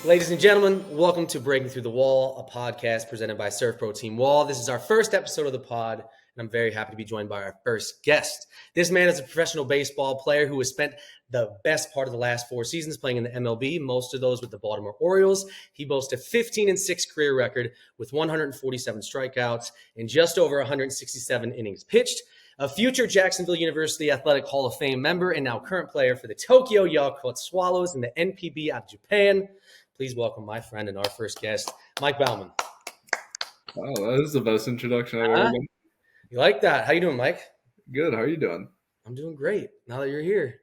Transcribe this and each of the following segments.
Ladies and gentlemen, welcome to Breaking Through the Wall, a podcast presented by SERVPRO Team Wall. This is our first episode of the pod, and I'm very happy to be joined by our first guest. This man is a professional baseball player who has spent the best part of the last 4 seasons playing in the MLB, most of those with the Baltimore Orioles. He boasts a 15-6 career record with 147 strikeouts and just over 167 innings pitched. A future Jacksonville University Athletic Hall of Fame member and now current player for the Tokyo Yakult Swallows in the NPB out of Japan. Please welcome my friend and our first guest, Mike Baumann. Wow, that is the best introduction I've ever done. You like that? How you doing, Mike? Good. How are you doing? I'm doing great. Now that you're here,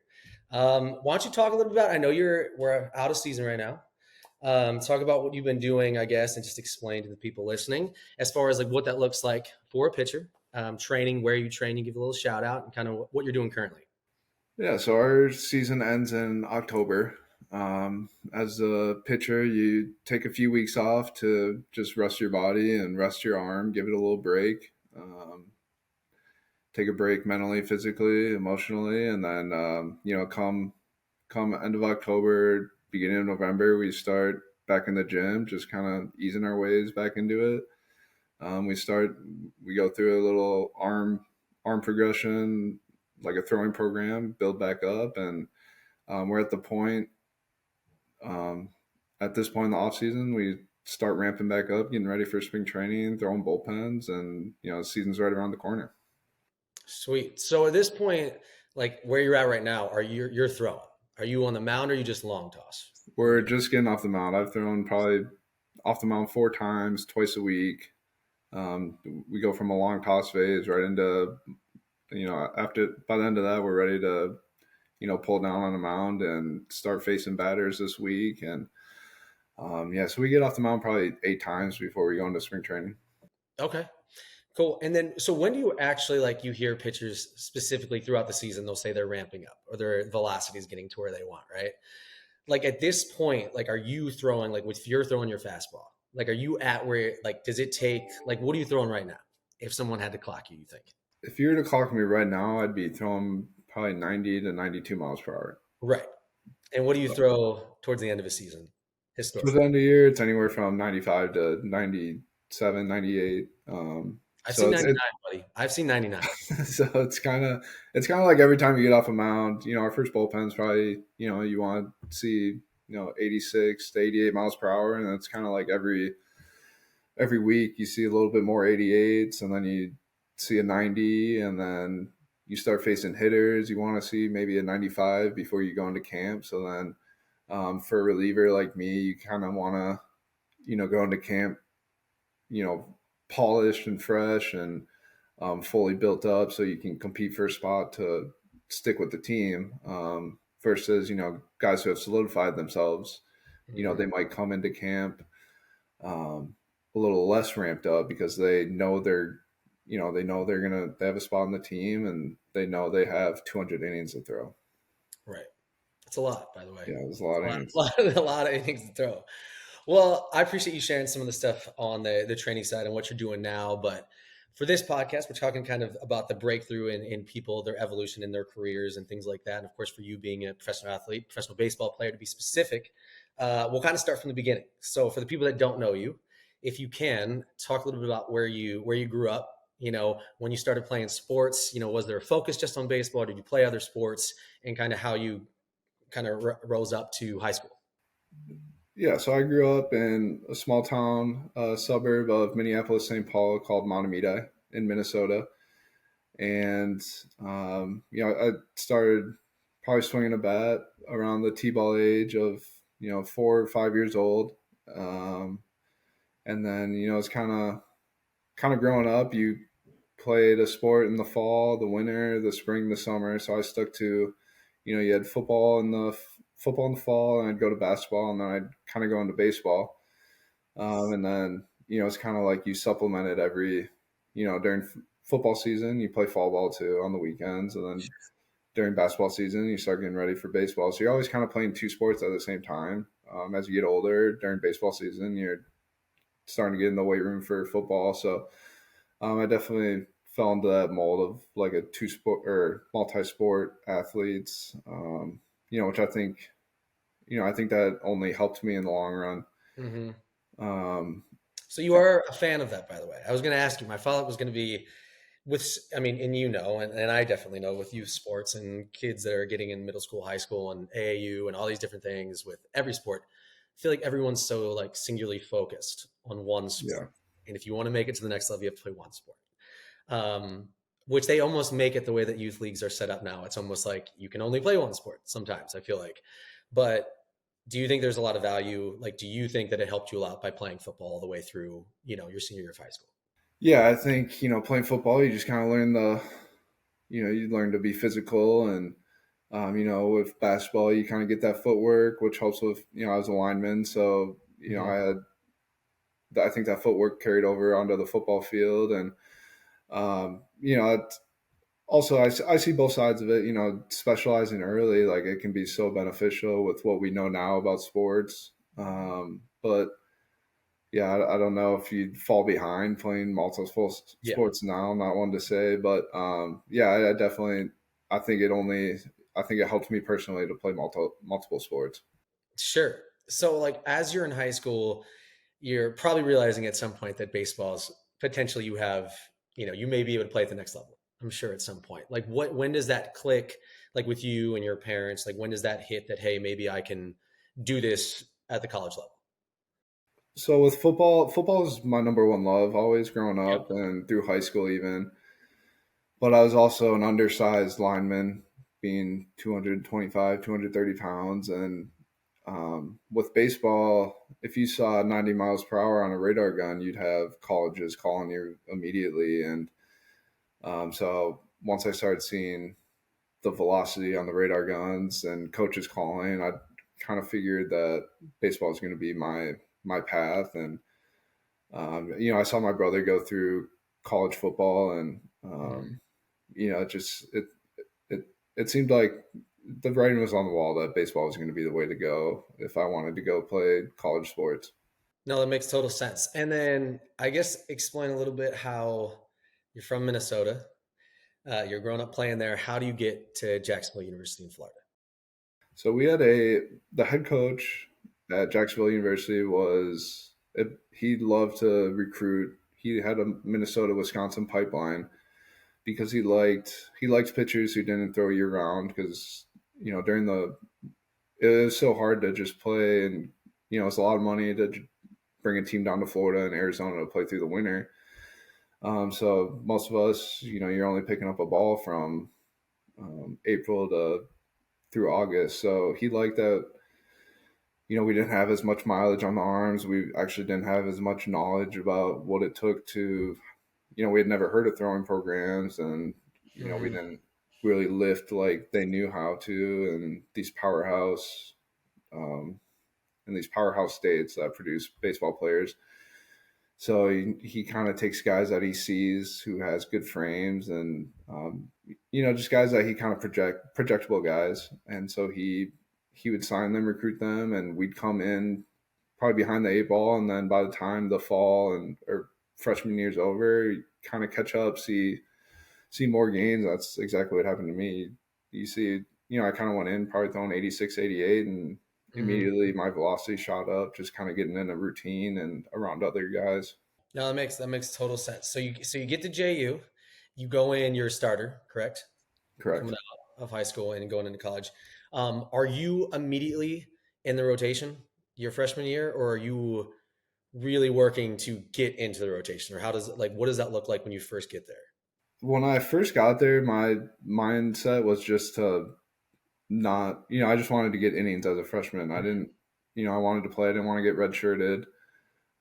why don't you talk a little bit about? I know we're out of season right now. Talk about what you've been doing, I guess, and just explain to the people listening as far as like what that looks like for a pitcher, training, where you train. You give a little shout out and kind of what you're doing currently. Yeah. So our season ends in October. As a pitcher, you take a few weeks off to just rest your body and rest your arm, give it a little break, take a break mentally, physically, emotionally, and then come end of October, beginning of November, we start back in the gym, just kind of easing our ways back into it. We go through a little arm progression, like a throwing program, build back up, and we're at the point. At this point in the off season, we start ramping back up, getting ready for spring training, throwing bullpens, and the season's right around the corner. Sweet. So at this point, like where you're at right now, you're throwing? Are you on the mound or are you just long toss? We're just getting off the mound. I've thrown probably off the mound 4 times, twice a week. We go from a long toss phase right into, by the end of that, we're ready to pull down on the mound and start facing batters this week. And so we get off the mound probably 8 times before we go into spring training. Okay, cool. And then, so when do you actually you hear pitchers specifically throughout the season, they'll say they're ramping up or their velocity is getting to where they want, right? Like at this point, are you throwing, if you're throwing your fastball, are you at where, does it take, what are you throwing right now? If someone had to clock you, you think? If you were to clock me right now, I'd be throwing probably 90 to 92 miles per hour. Right. And what do you throw towards the end of a season? Historically? Towards the end of the year, it's anywhere from 95 to 97, 98. I've seen 99, buddy. I've seen 99. So it's kind of like every time you get off a mound, our first bullpen's probably, you want to see, 86 to 88 miles per hour. And it's kind of like every week you see a little bit more 88s, and then you see a 90, and then you start facing hitters. You want to see maybe a 95 before you go into camp. So then for a reliever like me, you kind of want to, go into camp, polished and fresh and fully built up so you can compete for a spot to stick with the team versus, guys who have solidified themselves. Mm-hmm. They might come into camp a little less ramped up because they know they have a spot on the team, and they know they have 200 innings to throw. Right. That's a lot, by the way. Yeah, there's a lot of innings. A lot of innings to throw. Well, I appreciate you sharing some of the stuff on the training side and what you're doing now. But for this podcast, we're talking kind of about the breakthrough in people, their evolution in their careers and things like that. And of course, for you being a professional athlete, professional baseball player, to be specific, we'll kind of start from the beginning. So for the people that don't know you, if you can, talk a little bit about where you grew up. When you started playing sports, was there a focus just on baseball? Or did you play other sports, and kind of how you kind of rose up to high school? Yeah, so I grew up in a small town, suburb of Minneapolis, St. Paul called Montemita in Minnesota. And, I started probably swinging a bat around the T-ball age of, 4 or 5 years old. And then, it's kind of growing up, you played a sport in the fall, the winter, the spring, the summer. So I stuck to, you had football in the fall, and I'd go to basketball, and then I'd kind of go into baseball. And then, it's kind of like you supplemented every, during football season, you play fall ball too on the weekends. And then during basketball season, you start getting ready for baseball. So you're always kind of playing 2 sports at the same time. As you get older, during baseball season, you're starting to get in the weight room for football. So I definitely fell into that mold of like a 2-sport or multi-sport athletes, which I think I think that only helped me in the long run. Hmm. Um, So you are a fan of that, by the way. I was going to ask you. My follow-up was going to be I mean, and and I definitely know with youth sports and kids that are getting in middle school, high school, and AAU and all these different things with every sport. I feel like everyone's so like singularly focused on one yeah, sport, and if you want to make it to the next level, you have to play one sport. Um, which they almost make it the way that youth leagues are set up now. It's almost like you can only play one sport sometimes. I feel like, but do you think there's a lot of value? Like, do you think that it helped you a lot by playing football all the way through, your senior year of high school? yeah. I think playing football, you just kind of learn you learn to be physical, and with basketball, you kind of get that footwork, which helps with I was a lineman, so Hmm. I think that footwork carried over onto the football field, and also I see both sides of it. Specializing early, like it can be so beneficial with what we know now about sports. But yeah, I don't know if you'd fall behind playing multiple Yeah. sports now. I'm not one to say, but yeah, I definitely. I think it only. I think it helped me personally to play multiple sports. Sure. So, like, as you're in high school, you're probably realizing at some point that baseball's potentially you may be able to play at the next level. I'm sure at some point. Like, when does that click, like with you and your parents? Like, when does that hit that, hey, maybe I can do this at the college level? So with football is my number one love. Always growing Yep. up and through high school even. But I was also an undersized lineman, being 225, 230 pounds. And with baseball, if you saw 90 miles per hour on a radar gun, you'd have colleges calling you immediately. And so once I started seeing the velocity on the radar guns and coaches calling, I kind of figured that baseball is going to be my path. And I saw my brother go through college football, and Mhm. it just it it seemed like the writing was on the wall that baseball was going to be the way to go if I wanted to go play college sports. No, that makes total sense. And then I guess explain a little bit how you're from Minnesota. You're growing up playing there. How do you get to Jacksonville University in Florida? So we had the head coach at Jacksonville University he loved to recruit. He had a Minnesota Wisconsin pipeline because he liked pitchers who didn't throw year round, because during the it was so hard to just play, and it's a lot of money to bring a team down to Florida and Arizona to play through the winter. So most of us, you're only picking up a ball from April to through August. So he liked that. We didn't have as much mileage on the arms. We actually didn't have as much knowledge about what it took to, we had never heard of throwing programs, and we Hmm. didn't really lift like they knew how to, and um, these powerhouse states that produce baseball players. So he kind of takes guys that he sees who has good frames, and just guys that he kind of projectable guys. And so he would sign them, recruit them, and we'd come in probably behind the eight ball. And then by the time the fall and or freshman year's over, you kind of catch up, see more games. That's exactly what happened to me. You see, I kind of went in probably throwing 86, 88, and Hmm. immediately my velocity shot up, just kind of getting in a routine and around other guys. No, that makes total sense. So you get to JU, you go in, you're a starter, correct? Coming Correct. out of high school and going into college. Are you immediately in the rotation your freshman year, or are you really working to get into the rotation, or what does that look like when you first get there? When I first got there, my mindset was just to not, I just wanted to get innings as a freshman. I didn't, I wanted to play. I didn't want to get redshirted.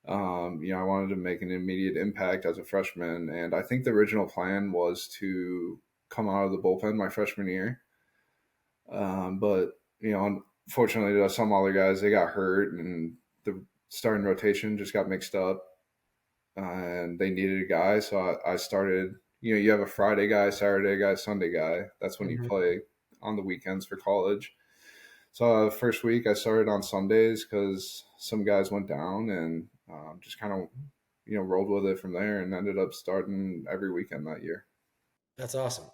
I wanted to make an immediate impact as a freshman. And I think the original plan was to come out of the bullpen my freshman year. But, unfortunately, some other guys, they got hurt, and the starting rotation just got mixed up, and they needed a guy. So I started, you have a Friday guy, Saturday guy, Sunday guy. That's when you Mhm. play on the weekends for college. So first week I started on Sundays because some guys went down, and just kind of, rolled with it from there, and ended up starting every weekend that year. That's awesome.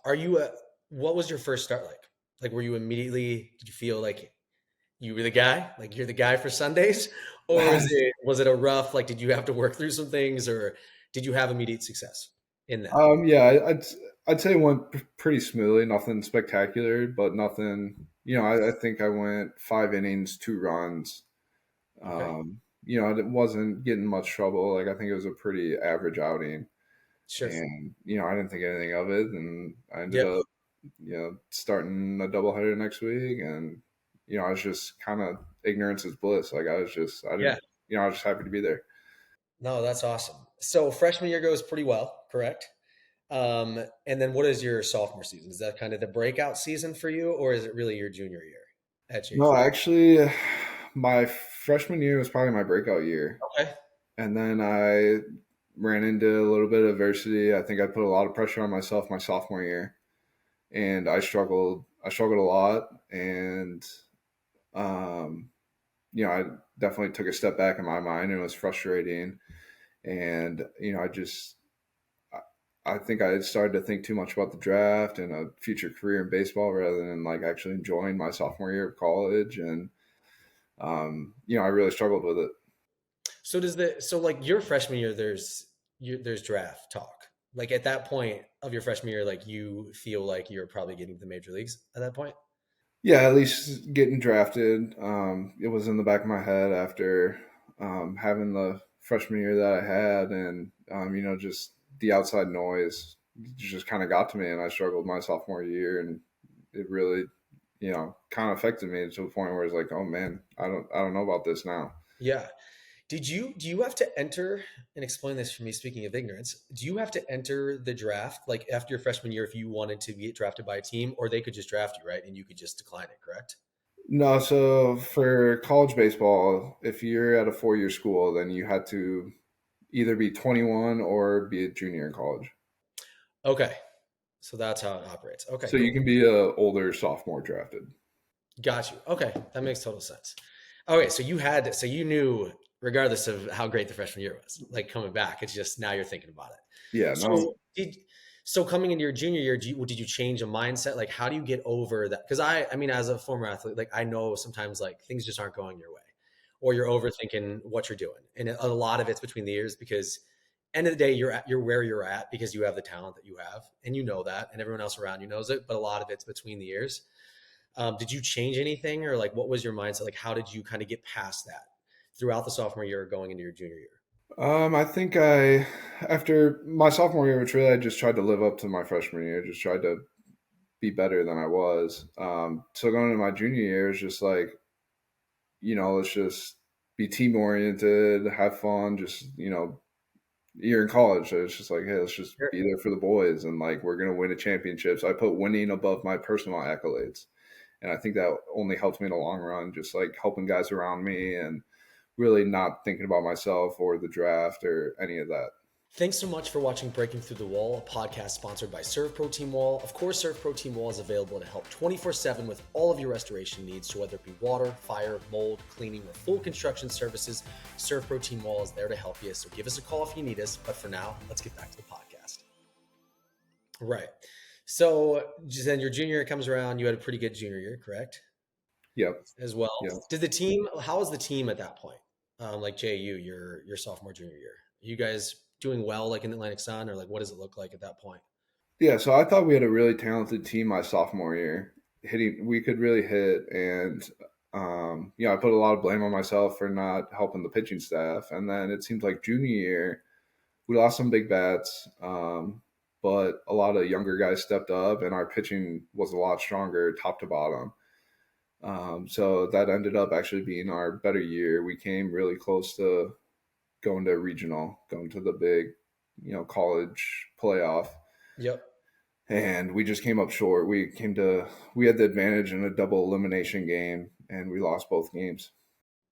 What was your first start like? Like, were you immediately, did you feel like You were the guy? Like you're the guy for Sundays? Or was it a rough, like did you have to work through some things or did you have immediate success in that? Yeah, I'd say it went pretty smoothly. Nothing spectacular, but nothing. I think I went 5 innings, 2 runs. Okay. It wasn't getting much trouble. Like I think it was a pretty average outing, Sure. and I didn't think anything of it, and I ended Yep. up starting a doubleheader next week, and I was just kind of ignorance is bliss. Like I Yeah. didn't, I was just happy to be there. No, that's awesome. So freshman year goes pretty well, correct? And then what is your sophomore season? Is that kind of the breakout season for you, or is it really your junior year at No, JV? actually, my freshman year was probably my breakout year. Okay. And then I ran into a little bit of adversity. I think I put a lot of pressure on myself my sophomore year, and I struggled. I struggled a lot, and um, I definitely took a step back in my mind, and it was frustrating. And I think I started to think too much about the draft and a future career in baseball rather than like actually enjoying my sophomore year of college. And I really struggled with it. So like your freshman year, there's draft talk. Like at that point of your freshman year, like you feel like you're probably getting to the major leagues at that point. Yeah, at least getting drafted. It was in the back of my head after having the freshman year that I had, and just the outside noise just kind of got to me, and I struggled my sophomore year, and it really, kind of affected me to the point where it's like, oh man, I don't know about this now. Yeah. Do you have to enter and explain this for me, speaking of ignorance, do you have to enter the draft like after your freshman year if you wanted to get drafted by a team, or they could just draft you, right? And you could just decline it, correct? No, so for college baseball, if you're at a 4-year school, then you had to either be 21 or be a junior in college. Okay. So that's how it operates. Okay, So you cool. can be a older sophomore drafted. Got you. Okay, that makes total sense. Okay, so you knew regardless of how great the freshman year was, like coming back, it's just now you're thinking about it. Yeah, no. So coming into your junior year, did you change a mindset? Like, how do you get over that? Because I mean, as a former athlete, like I know sometimes like things just aren't going your way, or you're overthinking what you're doing, and a lot of it's between the ears because end of the day you're where you're at because you have the talent that you have, and you know that, and everyone else around you knows it, but a lot of it's between the ears. Did you change anything, or like what was your mindset? Like, how did you kind of get past that throughout the sophomore year, going into your junior year? I think after my sophomore year, which really I just tried to live up to my freshman year, just tried to be better than I was. So going into my junior year is just like, let's just be team oriented, have fun, just, you're in college. So it's just like, hey, let's just Sure. be there for the boys. And like, we're going to win a championship. So I put winning above my personal accolades. And I think that only helped me in the long run, just like helping guys around me and really not thinking about myself or the draft or any of that. Thanks so much for watching Breaking Through the Wall, a podcast sponsored by SERVPRO Team Wall. Of course, SERVPRO Team Wall is available to help 24/7 with all of your restoration needs. So whether it be water, fire, mold, cleaning, or full construction services, SERVPRO Team Wall is there to help you. So give us a call if you need us. But for now, let's get back to the podcast. Right. So then your junior year comes around. You had a pretty good junior year, correct? Yep. As well. Yep. Did the team? How was the team at that point? Like JU, your sophomore junior year. Are you guys doing well, like in the Atlantic Sun, or like what does it look like at that point? Yeah. So I thought we had a really talented team my sophomore year. We could really hit. And, I put a lot of blame on myself for not helping the pitching staff. And then it seems like junior year, we lost some big bats, but a lot of younger guys stepped up, and our pitching was a lot stronger, top to bottom. So that ended up actually being our better year. We came really close to going to regional, going to the big, college playoff, Yep. and we just came up short. We had the advantage in a double elimination game, and we lost both games.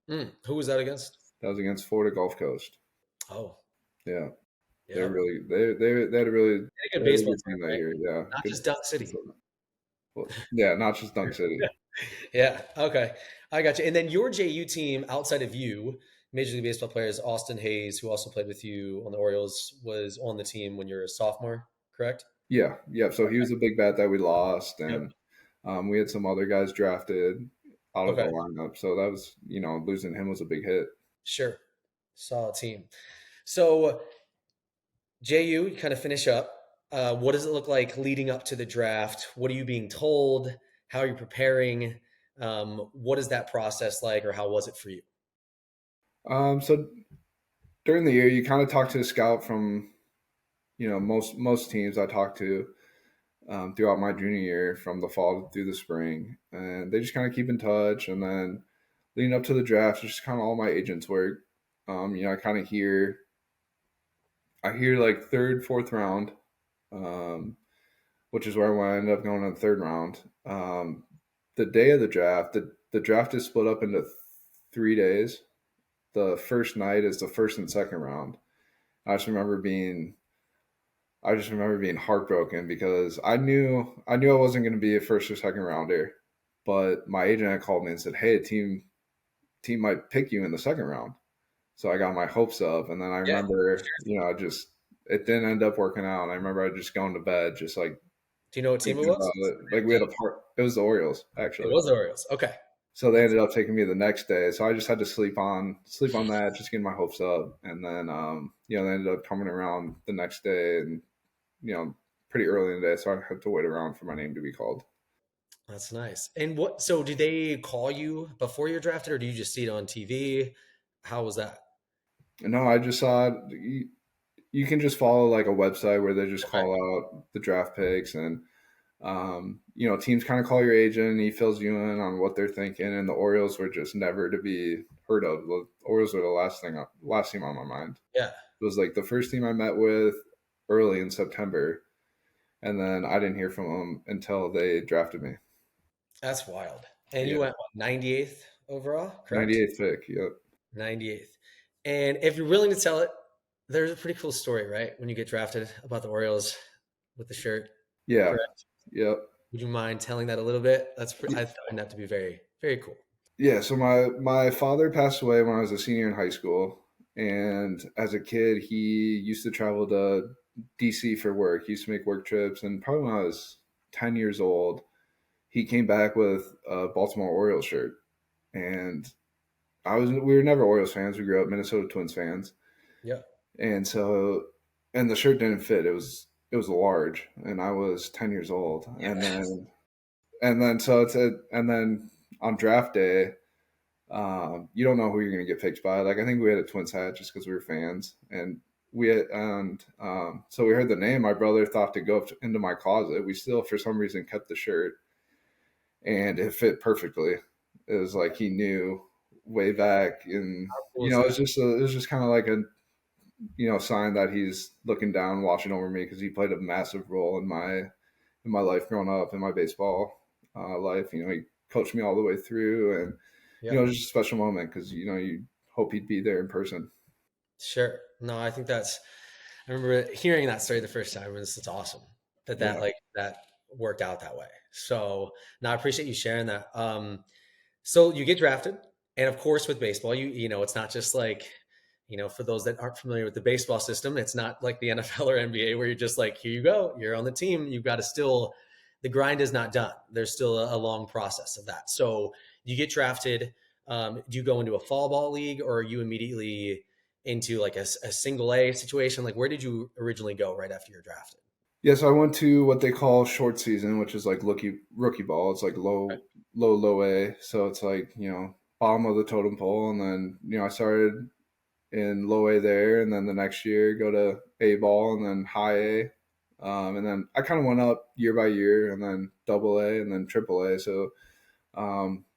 Who was that against? That was against Florida Gulf Coast. Oh, Yeah, yep. they had a really They had a good they had a baseball good team, team that right? year. Yeah, Not good. just Dunk City. Well, yeah, not just Dunk City. Yeah. Okay. I got you. And then your JU team, outside of you, Major League Baseball players, Austin Hayes, who also played with you on the Orioles, was on the team when you're a sophomore, correct? Yeah, yeah. So he Okay. was a big bat that we lost, Yep. and we had some other guys drafted out of the Okay. lineup. So that was, losing him was a big hit. Sure. Solid team. So JU, you kind of finish up. What does it look like leading up to the draft? What are you being told? How are you preparing? What is that process like, or how was it for you? So during the year, you kind of talk to a scout from, most teams I talked to throughout my junior year from the fall through the spring, and they just kind of keep in touch. And then leading up to the draft, it's just kind of all my agents work. I kind of I hear like third, fourth round, um, which is where I ended up going in the third round. The day of the draft, the draft is split up into 3 days. The first night is the first and second round. I just remember being heartbroken because I knew I wasn't going to be a first or second rounder, but my agent had called me and said, "Hey, a team might pick you in the second round." So I got my hopes up, and then I Yeah. remember, I just it didn't end up working out. I remember I just going to bed, just like Do you know what team it thinking was? about it. Like we had a part. It was the Orioles It actually. was the Orioles. Okay. So they That's ended up taking me the next day. So I just had to sleep on that, just getting my hopes up, and then they ended up coming around the next day, and you know, pretty early in the day, so I had to wait around for my name to be called. that's nice. And so do they call you before you're drafted, or do you just see it on TV? How was that? And no, I just saw you can just follow like a website where they just Okay. call out the draft picks, and teams kind of call your agent and he fills you in on what they're thinking. And the Orioles were just never to be heard of. The Orioles were the last team on my mind. Yeah, It was like the first team I met with early in September, and then I didn't hear from them until they drafted me. that's wild. And you Yeah, went what, 98th overall, correct? 98th pick. Yep. 98th. And if you're willing to tell it, there's a pretty cool story, right? When you get drafted about the Orioles with the shirt, Yeah. correct? Yep. Would you mind telling that a little bit? I find that to be very, very cool. Yeah, so my father passed away when I was a senior in high school, and as a kid, he used to travel to DC for work. He used to make work trips, and probably when I was 10 years old, he came back with a Baltimore Orioles shirt, and we were never Orioles fans. We grew up Minnesota Twins fans, Yeah. and so and the shirt didn't fit. It was large, and I was 10 years old, Yeah. and then on draft day. You don't know who you're going to get picked by. Like I think we had a Twins hat just because we were fans, and so we heard the name. My brother thought to go into my closet. We still, for some reason, kept the shirt, and it fit perfectly. It was like he knew way back, and How cool is it that? was just kind of like a sign that he's looking down, watching over me because he played a massive role in my life growing up, in my baseball life. He coached me all the way through, and Yeah. it was just a special moment because you hope he'd be there in person. Sure. No, I think I remember hearing that story the first time, and it's awesome that Yeah, like that worked out that way. So, no, I appreciate you sharing that. So you get drafted, and of course, with baseball, it's not just like, for those that aren't familiar with the baseball system, it's not like the NFL or NBA where you're just like, here you go, you're on the team. You've got to still, the grind is not done. There's still a long process of that. So you get drafted. Do you go into a fall ball league, or are you immediately into like a single A situation? Like, where did you originally go right after you're drafted? yeah. So I went to what they call short season, which is like rookie ball. It's like Right. low A. So it's like bottom of the totem pole, and then I started in low A there, and then the next year go to A ball, and then high A, and then I kind of went up year by year, and then double A, and then triple A. So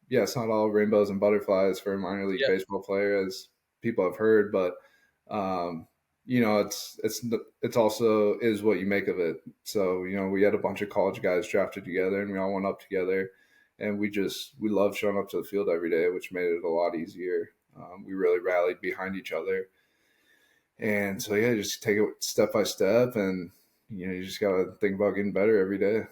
yeah, it's not all rainbows and butterflies for a minor league Yeah, baseball player, as people have heard, but um, it's also is what you make of it. So we had a bunch of college guys drafted together, and we all went up together, and we loved showing up to the field every day, which made it a lot easier. We really rallied behind each other, and so yeah, just take it step by step, and you just gotta think about getting better every day.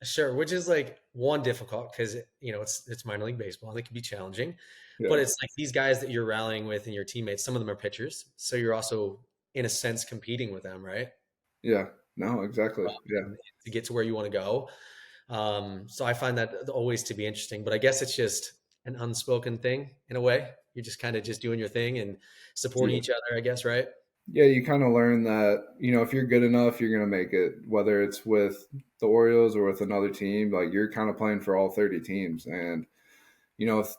sure. Which is like one difficult because it's minor league baseball and it can be challenging, but Yeah, it's like these guys that you're rallying with and your teammates. Some of them are pitchers, so you're also in a sense competing with them, right? yeah, no, exactly, yeah, To get to where you want to go. So I find that always to be interesting. But I guess it's just an unspoken thing in a way. You're just kind of just doing your thing and supporting Yeah. each other, I guess, right? Yeah, you kind of learn that, if you're good enough, you're going to make it, whether it's with the Orioles or with another team. Like, you're kind of playing for all 30 teams. And, if,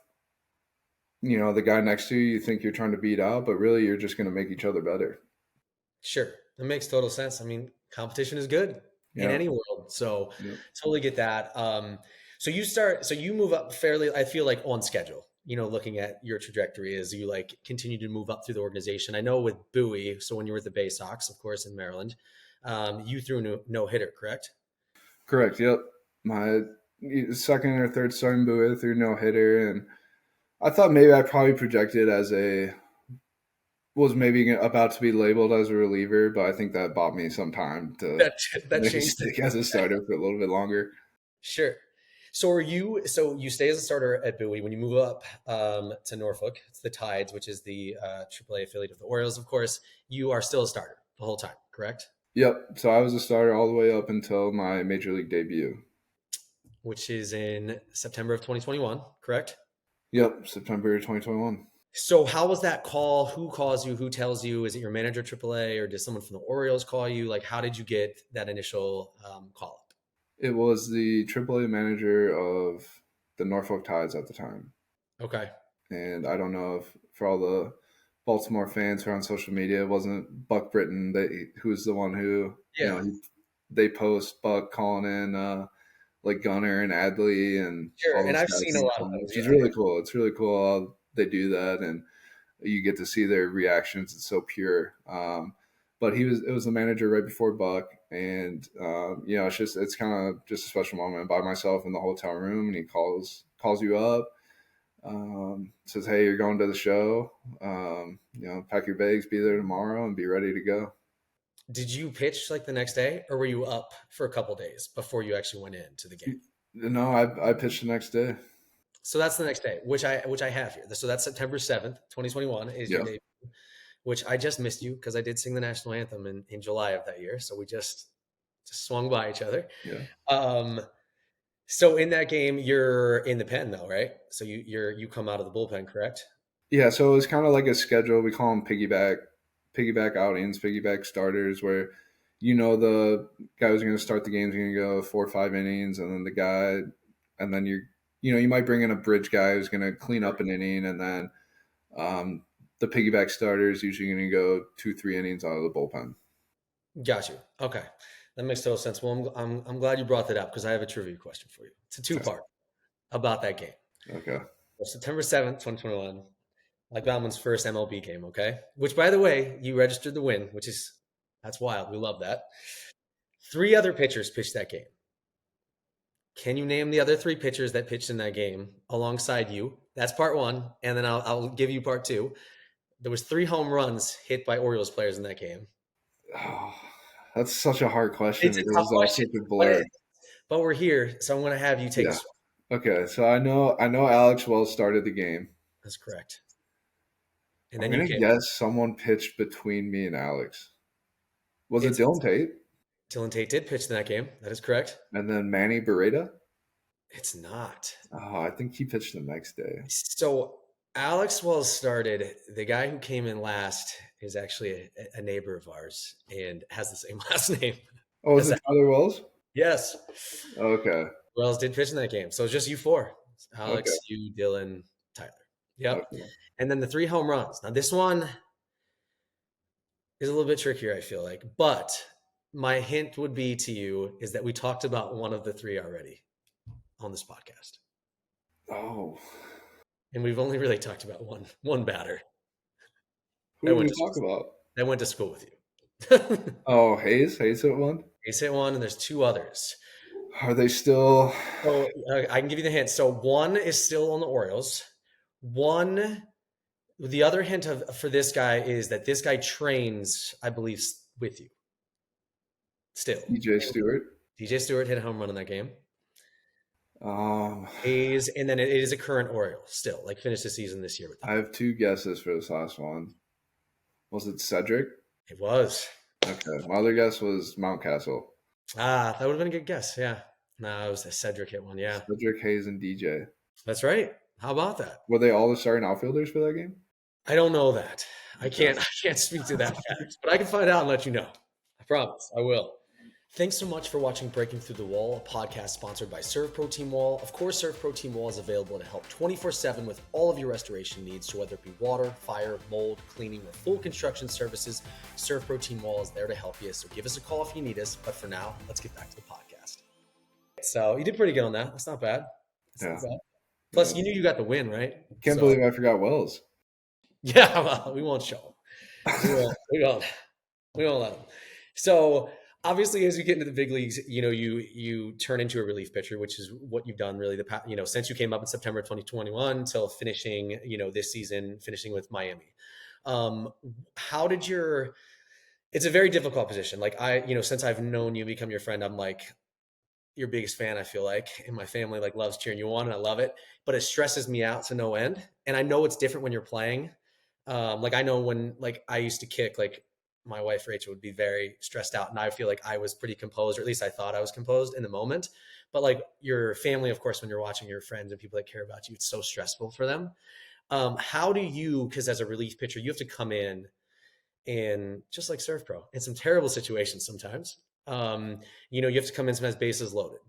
the guy next to you, you think you're trying to beat out, but really you're just going to make each other better. Sure. That makes total sense. I mean, competition is good in Yeah. any world. So Yeah. totally get that. So you move up fairly, I feel like on schedule, looking at your trajectory as you like continue to move up through the organization. I know with Bowie, so when you were at the Bay Sox, of course, in Maryland, you threw no hitter, correct? Correct. Yep. My second or third starting booth through no hitter. And I thought maybe I probably projected was maybe about to be labeled as a reliever, but I think that bought me some time to That maybe changed it. stick as a starter for a little bit longer. Sure. So you stay as a starter at Bowie when you move up to Norfolk. It's the Tides, which is the AAA affiliate of the Orioles, of course. You are still a starter the whole time, correct? Yep. So I was a starter all the way up until my major league debut. Which is in September of 2021, correct? Yep. September 2021. So how was that call? Who calls you? Who tells you? Is it your manager at AAA or did someone from the Orioles call you? Like, how did you get that initial call up? It was the AAA manager of the Norfolk Tides at the time. Okay. And I don't know if for all the Baltimore fans who are on social media, it wasn't Buck Britton who's the one who, Yeah. they post Buck calling in like Gunner and Adley and Sure. all And those I've guys seen on a the lot of phone, those. which Yeah. is really cool. It's really cool how they do that, and you get to see their reactions. It's so pure. But it was the manager right before Buck, and it's kind of just a special moment. I'm by myself in the hotel room, and he calls you up, says, "Hey, you're going to the show. Pack your bags, be there tomorrow, and be ready to go." Did you pitch like the next day or were you up for a couple days before you actually went into the game? No, I pitched the next day. So that's the next day, which I have here. So that's September 7th, 2021 is your Yeah, debut, which I just missed you because I did sing the national anthem in July of that year. So we just swung by each other. yeah, Um, so in that game, you're in the pen though, right? So you come out of the bullpen, correct? yeah. So it was kind of like a schedule. We call them piggyback outings, piggyback starters, where the guy who's going to start the game is going to go 4 or 5 innings, and then and then you might bring in a bridge guy who's going to clean up an inning, and then um, the piggyback starter is usually going to go 2 or 3 innings out of the bullpen. Got you. Okay, that makes total sense. Well, I'm glad you brought that up because I have a trivia question for you. It's a two-part about that game. Okay. So September 7th, 2021, like Bauman's first MLB game. Okay, which by the way, you registered the win, that's wild. We love that. Three other pitchers pitched that game. Can you name the other three pitchers that pitched in that game alongside you? That's part one, and then I'll give you part two. There was 3 home runs hit by Orioles players in that game. Oh, that's such a hard question It's a because tough it's all question, such a blur. but we're here, so I'm going to have you take a Yeah. swing. Okay. So I know Alex Wells started the game. That's correct. And I'm then you gonna pick. guess someone pitched between me and Alex. Was it It's Dylan Tate? Dylan Tate did pitch in that game. That is correct. And then Manny Beretta? It's not. Oh, I think he pitched the next day. So Alex Wells started. The guy who came in last is actually a neighbor of ours and has the same last name. Oh, was as it that. Tyler Wells? Yes. Okay. Wells did pitch in that game. So it's just you four. Okay. Alex, you, Dylan, Tyler. Yep. Okay. And then the 3 home runs. Now this one is a little bit trickier, I feel like. But my hint would be to you is that we talked about one of the three already on this podcast. Oh. And we've only really talked about one batter Who that did we went to talk about? school with you. Oh, Hayes? Hayes hit one? He's hit one, and there's two others. Are they still So I can give you the hint. So one is still on the Orioles. The other hint for this guy is that this guy trains, I believe, with you still. DJ Stewart? DJ Stewart hit a home run in that game. Um And then it is a current Oriole still, like finished the season this year with them. I have 2 guesses for this last one. Was it Cedric? It was. Okay. My other guess was Mountcastle. That would have been a good guess. Yeah. No, it was a Cedric hit one. Yeah. Cedric, Hayes, and DJ. That's right. How about that? Were they all the starting outfielders for that game? I don't know that. I Okay. can't. I can't speak to that fact, but I can find out and let you know. I promise. I will. Thanks so much for watching Breaking Through the Wall, a podcast sponsored by SERVPRO Team Wall. Of course, SERVPRO Team Wall is available to help 24/7 with all of your restoration needs. So whether it be water, fire, mold, cleaning, or full construction services, SERVPRO Team Wall is there to help you. So give us a call if you need us. But for now, let's get back to the podcast. So you did pretty good on that. That's not bad. That's Yeah. not bad. Yeah. Plus, you knew you got the win, right? Can't So believe I forgot Wells. yeah, well, we won't show them. We won't. We won't let them. So obviously, as you get into the big leagues, you turn into a relief pitcher, which is what you've done really since you came up in September 2021 till finishing, this season, finishing with Miami. How did your? It's a very difficult position. Like since I've known you, become your friend, I'm like your biggest fan, I feel like, and my family like loves cheering you on, and I love it. But it stresses me out to no end, and I know it's different when you're playing. Like I know when like I used to kick, like my wife Rachel would be very stressed out, and I feel like I was pretty composed, or at least I thought I was composed in the moment. But like your family, of course, when you're watching your friends and people that care about you, it's so stressful for them. How do you? Because as a relief pitcher, you have to come in and just like SERVPRO in some terrible situations sometimes. You have to come in sometimes bases loaded,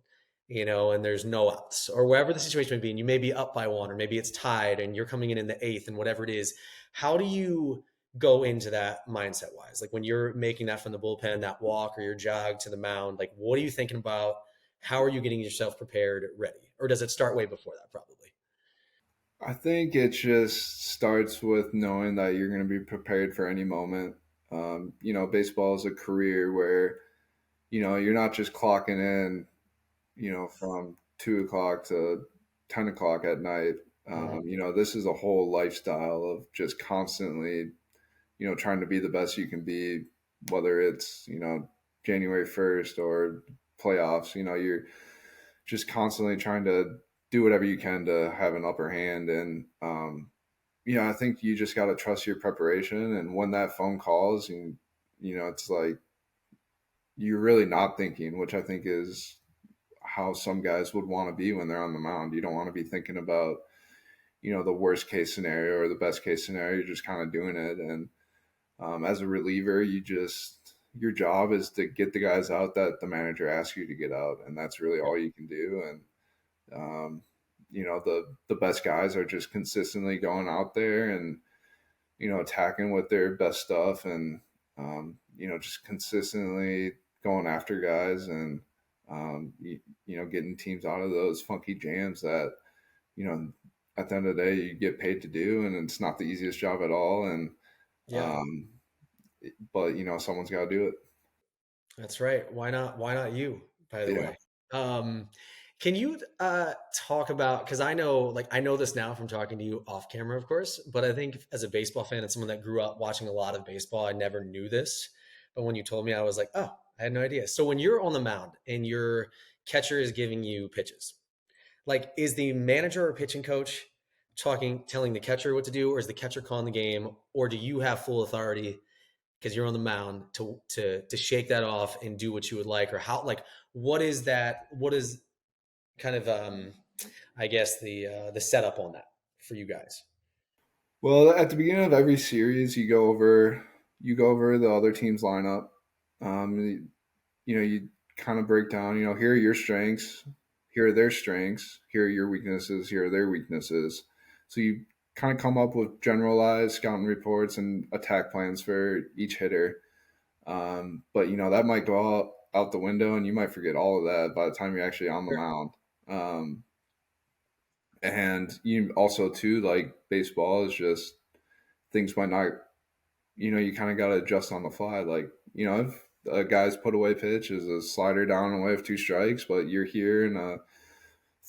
and there's no outs or wherever the situation may be, and you may be up by one, or maybe it's tied and you're coming in the eighth and whatever it is. How do you go into that mindset wise? Like when you're making that from the bullpen, that walk or your jog to the mound, like what are you thinking about? How are you getting yourself prepared, ready? Or does it start way before that probably? I think it just starts with knowing that you're going to be prepared for any moment. Baseball is a career where, you're not just clocking in, from 2 o'clock to 10 o'clock at night. Mhm. This is a whole lifestyle of just constantly, trying to be the best you can be, whether it's, January 1st or playoffs, you're just constantly trying to do whatever you can to have an upper hand. And, I think you just got to trust your preparation. And when that phone calls, and, it's like you're really not thinking, which I think is how some guys would want to be when they're on the mound. You don't want to be thinking about, the worst case scenario or the best case scenario. You're just kind of doing it. And as a reliever, your job is to get the guys out that the manager asks you to get out, and that's really all you can do. And the best guys are just consistently going out there and attacking with their best stuff, and just consistently going after guys, and getting teams out of those funky jams that you know at the end of the day you get paid to do, and it's not the easiest job at all. And Yeah. um, but someone's got to do it. That's right. Why not you, by the Yeah. way? Um, can you talk about, because I know this now from talking to you off camera, of course, but I think as a baseball fan and someone that grew up watching a lot of baseball, I never knew this. But when you told me, I was like, oh, I had no idea. So when you're on the mound and your catcher is giving you pitches, like is the manager or pitching coach telling the catcher what to do, or is the catcher calling the game, or do you have full authority because you're on the mound to shake that off and do what you would like? Or how, like what is that, what is kind of I guess the setup on that for you guys? Well, at the beginning of every series, you go over the other team's lineup. You kind of break down. Here are your strengths, here are their strengths, here are your weaknesses, here are their weaknesses. So you kind of come up with generalized scouting reports and attack plans for each hitter. But that might go out the window, and you might forget all of that by the time you're actually on the Sure. mound. And you also too, like baseball is just things might not, you kind of got to adjust on the fly. Like, if a guy's put away pitch is a slider down away of 2 strikes, but you're here in a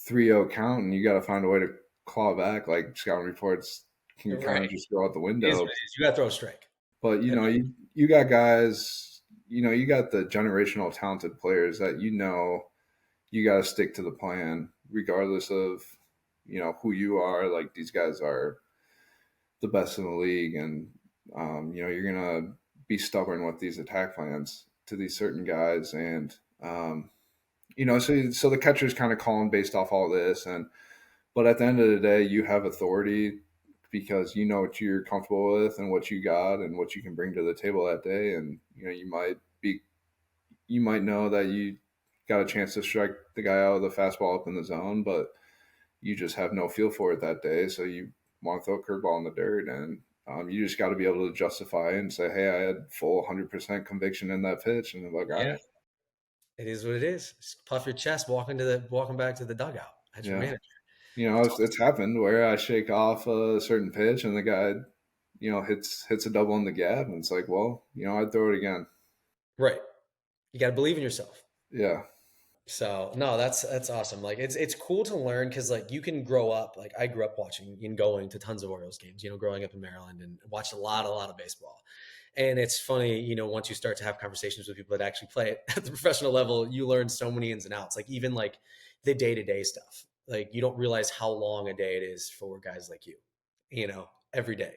3-0 count and you got to find a way to claw back, like scouting reports can kind Right. of just go out the It is window. what it is. You got to throw a strike. But, Yeah. you got guys, you got the generational talented players that, you got to stick to the plan regardless of, who you are. Like these guys are the best in the league, and you're gonna be stubborn with these attack plans to these certain guys. And so the catcher's kind of calling based off all this. And But at the end of the day, you have authority because you know what you're comfortable with and what you got and what you can bring to the table that day. And you might know that you got a chance to strike the guy out of the fastball up in the zone, but you just have no feel for it that day. So you want to throw a curveball in the dirt, and you just got to be able to justify it and say, "Hey, I had full 100% conviction in that pitch," and they're like, "All Yeah, right, it is what it is. Just puff your chest, walking back to the dugout. That's your yeah." manager. That's It's happened where I shake off a certain pitch and the guy, hits a double in the gap, and it's like, well, I'd throw it again. right. You got to believe in yourself. Yeah, So no, that's awesome. Like it's cool to learn because like you can grow up. Like I grew up watching and going to tons of Orioles games. Growing up in Maryland and watched a lot of baseball. And it's funny, once you start to have conversations with people that actually play it at the professional level, you learn so many ins and outs. Like even like the day to day stuff. Like you don't realize how long a day it is for guys like you, every day,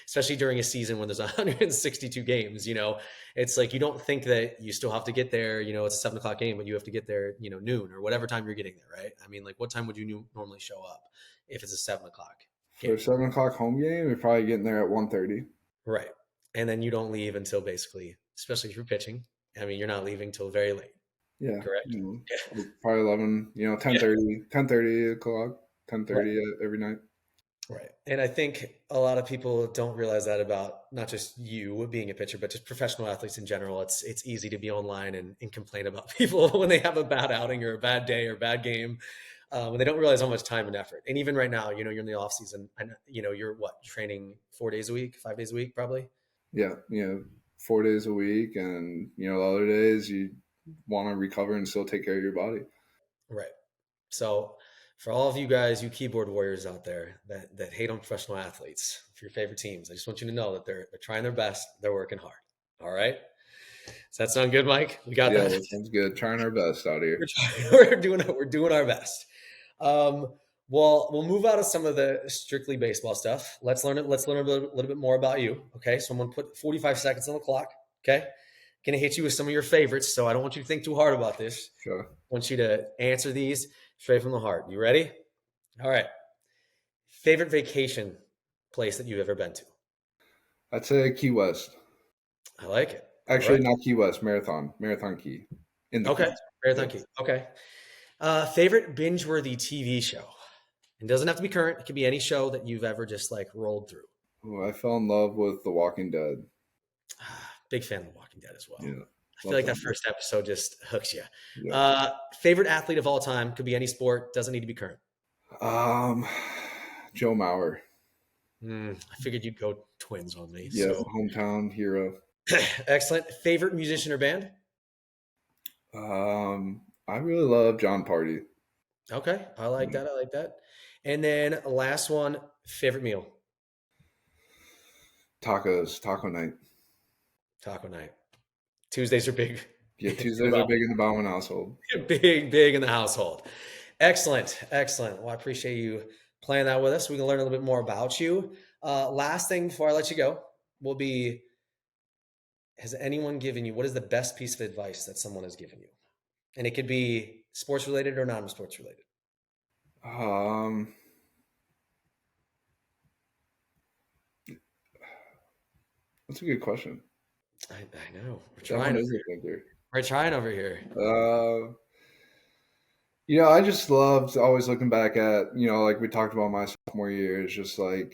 especially during a season when there's 162 games. It's like you don't think that you still have to get there. It's a 7 o'clock game, but you have to get there, noon or whatever time you're getting there, right? I mean, like what time would you normally show up if it's a 7 o'clock for game? a 7 o'clock home game, you're probably getting there at 1:30. Right. And then you don't leave until basically, especially if you're pitching. I mean, you're not leaving till very late. Yeah, Correct. like probably 11, Yeah. 10:30, 10:30 o'clock, Right. 10:30 every night. Right. And I think a lot of people don't realize that about not just you being a pitcher, but just professional athletes in general. It's easy to be online and complain about people when they have a bad outing or a bad day or a bad game. When they don't realize how much time and effort. And even right now, you're in the off season and you're what, training 4 days a week, 5 days a week, probably. Yeah, 4 days a week, and the other days you want to recover and still take care of your body. Right. So for all of you guys, you keyboard warriors out there that hate on professional athletes, for your favorite teams, I just want you to know that they're trying their best. They're working hard. All right. Does that sound good, Mike? We got Yeah, that. that sounds good. Trying our best out here. We're doing our best. Um, well, we'll move out of some of the strictly baseball stuff. Let's learn a little bit more about you. Okay. So I'm gonna put 45 seconds on the clock. Okay. Gonna hit you with some of your favorites. So I don't want you to think too hard about this. Sure. I want you to answer these straight from the heart. You ready? All right. Favorite vacation place that you've ever been to? I'd say Key West. I like it. All Actually, right. not Key West. Marathon Key. In the Okay. Keys. Marathon Yes. Key. Okay. Favorite binge-worthy TV show? It doesn't have to be current. It could be any show that you've ever just like rolled through. Oh, I fell in love with The Walking Dead. Big fan of The Walking Dead as well. Yeah. I feel Love like that them. first episode just hooks you. Yeah. Favorite athlete of all time? Could be any sport. Doesn't need to be current. Um, Joe Mauer. I figured you'd go Twins on me. Yeah, So hometown hero. excellent. Favorite musician or band? I really love John Party. Okay, I like that. I like that. And then last one, favorite meal? Tacos, taco night. Taco night. Tuesdays are big. Yeah, Tuesdays are big in the Baumann household. Big in the household. Excellent, excellent. Well, I appreciate you playing that with us. We can learn a little bit more about you. Last thing before I let you go will be: has anyone given you, what is the best piece of advice that someone has given you? And it could be sports related or non-sports related. Um, that's a good question. I know we're That one trying. is a thinker. We're trying over here. I just loved always looking back at, like we talked about my sophomore year, it's just like,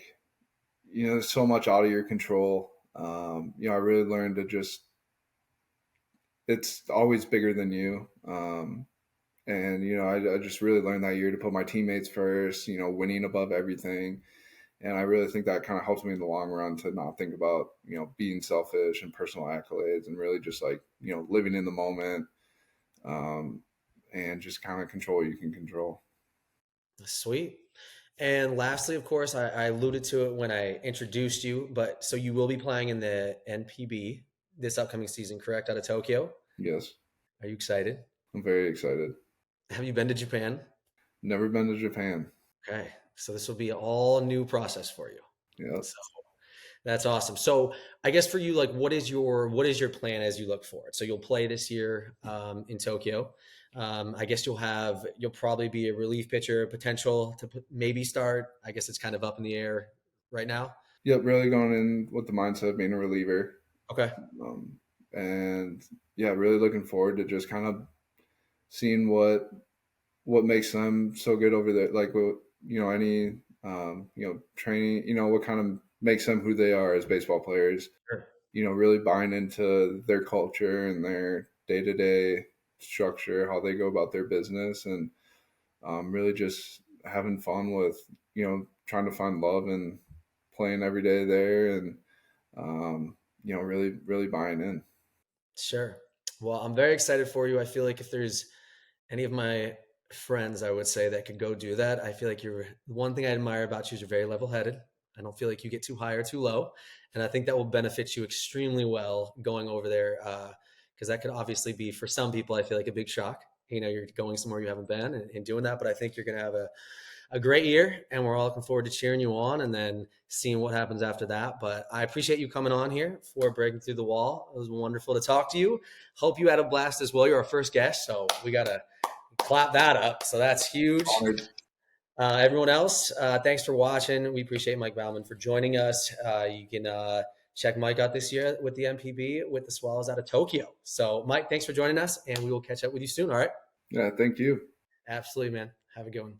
there's so much out of your control. I really learned to just, it's always bigger than you. I just really learned that year to put my teammates first, winning above everything. And I really think that kind of helps me in the long run to not think about, being selfish and personal accolades and really just like, living in the moment. And just kind of control what you can control. Sweet. And lastly, of course, I alluded to it when I introduced you, but so you will be playing in the NPB this upcoming season, correct? Out of Tokyo. Yes. Are you excited? I'm very excited. Have you been to Japan? Never been to Japan. Okay. So this will be all new process for you. Yeah. So That's awesome. So I guess for you, like, what is your plan as you look forward? So you'll play this year in Tokyo. I guess you'll probably be a relief pitcher, potential to maybe start. I guess it's kind of up in the air right now. Yep, really going in with the mindset of being a reliever. Okay. Um, and yeah, really looking forward to just kind of seeing what makes them so good over there. Like, any training, what kind of makes them who they are as baseball players. Sure. Really buying into their culture and their day to day structure, how they go about their business, and really just having fun with trying to find love and playing every day there, and really buying in. Sure. Well, I'm very excited for you. I feel like if there's any of my friends, I would say, that could go do that, I feel like one thing I admire about you is you're very level headed. I don't feel like you get too high or too low. And I think that will benefit you extremely well going over there. Because that could obviously be, for some people, I feel like a big shock. You're going somewhere you haven't been and doing that. But I think you're going to have a great year, and we're all looking forward to cheering you on and then seeing what happens after that. But I appreciate you coming on here for Breaking Through the Wall. It was wonderful to talk to you. Hope you had a blast as well. You're our first guest, so we got to clap that up. So that's huge. Honored. Everyone else, thanks for watching. We appreciate Mike Baumann for joining us. You can check Mike out this year with the MPB with the Swallows out of Tokyo. So, Mike, thanks for joining us, and we will catch up with you soon. All right? Yeah, thank you. Absolutely, man. Have a good one.